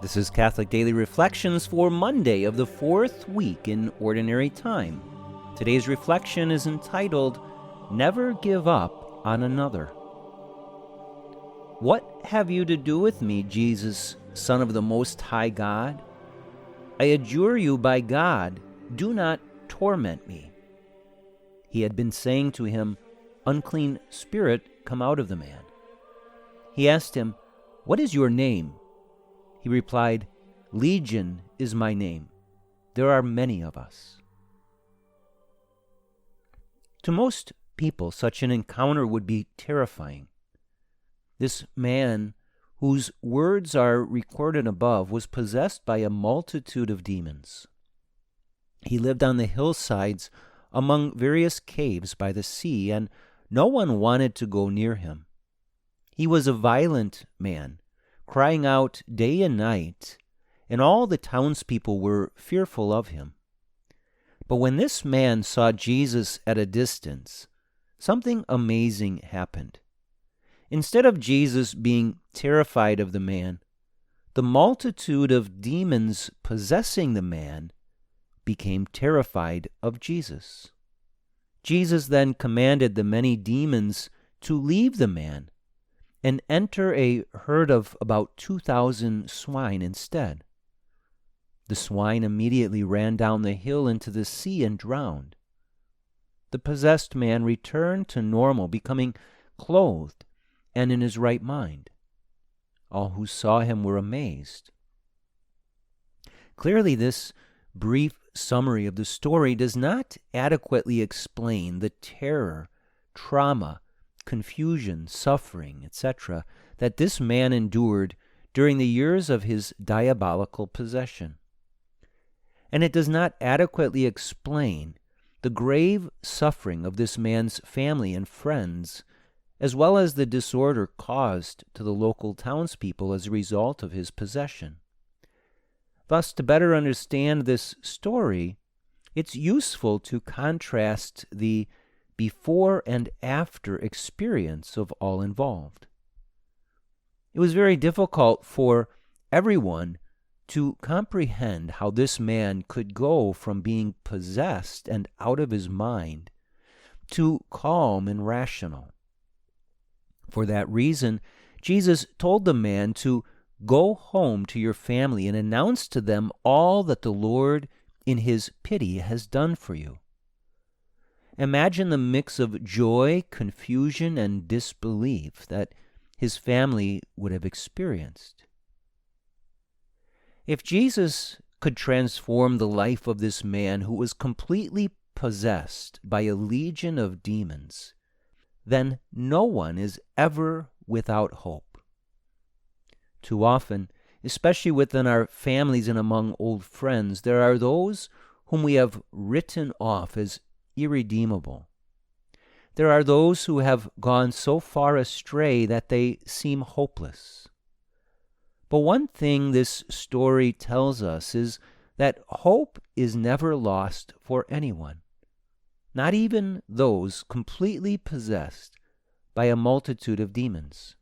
This is Catholic Daily Reflections for Monday of the fourth week in Ordinary Time. Today's reflection is entitled, Never Give Up on Another. What have you to do with me, Jesus, Son of the Most High God? I adjure you by God, do not torment me. He had been saying to him, Unclean spirit, come out of the man. He asked him, What is your name? He replied, Legion is my name. There are many of us. To most people, such an encounter would be terrifying. This man, whose words are recorded above, was possessed by a multitude of demons. He lived on the hillsides among various caves by the sea, and no one wanted to go near him. He was a violent man, crying out day and night, and all the townspeople were fearful of him. But when this man saw Jesus at a distance, something amazing happened. Instead of Jesus being terrified of the man, the multitude of demons possessing the man became terrified of Jesus. Jesus then commanded the many demons to leave the man and enter a herd of about 2,000 swine instead. The swine immediately ran down the hill into the sea and drowned. The possessed man returned to normal, becoming clothed and in his right mind. All who saw him were amazed. Clearly, this brief summary of the story does not adequately explain the terror, trauma, confusion, suffering, etc., that this man endured during the years of his diabolical possession. And it does not adequately explain the grave suffering of this man's family and friends, as well as the disorder caused to the local townspeople as a result of his possession. Thus, to better understand this story, it's useful to contrast the before and after experience of all involved. It was very difficult for everyone to comprehend how this man could go from being possessed and out of his mind to calm and rational. For that reason, Jesus told the man to go home to your family and announce to them all that the Lord in his pity has done for you. Imagine the mix of joy, confusion, and disbelief that his family would have experienced. If Jesus could transform the life of this man who was completely possessed by a legion of demons, then no one is ever without hope. Too often, especially within our families and among old friends, there are those whom we have written off as irredeemable. There are those who have gone so far astray that they seem hopeless. But one thing this story tells us is that hope is never lost for anyone, not even those completely possessed by a multitude of demons.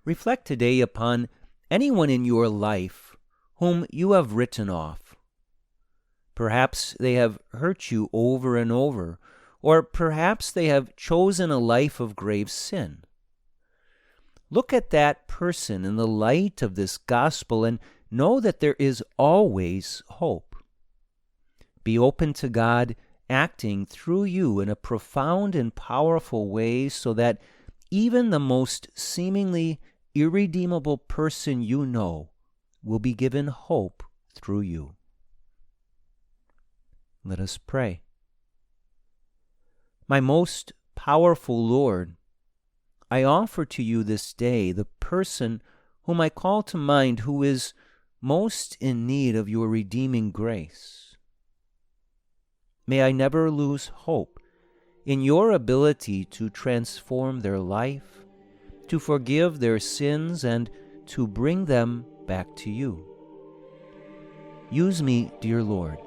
Reflect today upon anyone in your life whom you have written off. Perhaps they have hurt you over and over, or perhaps they have chosen a life of grave sin. Look at that person in the light of this gospel and know that there is always hope. Be open to God acting through you in a profound and powerful way so that even the most seemingly irredeemable person you know will be given hope through you. Let us pray. My most powerful Lord, I offer to you this day the person whom I call to mind who is most in need of your redeeming grace. May I never lose hope in your ability to transform their life, to forgive their sins, and to bring them back to you. Use me, dear Lord,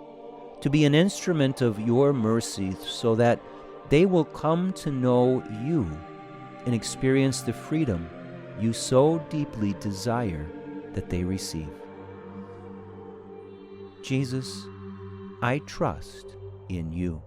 to be an instrument of your mercy so that they will come to know you and experience the freedom you so deeply desire that they receive. Jesus, I trust in you.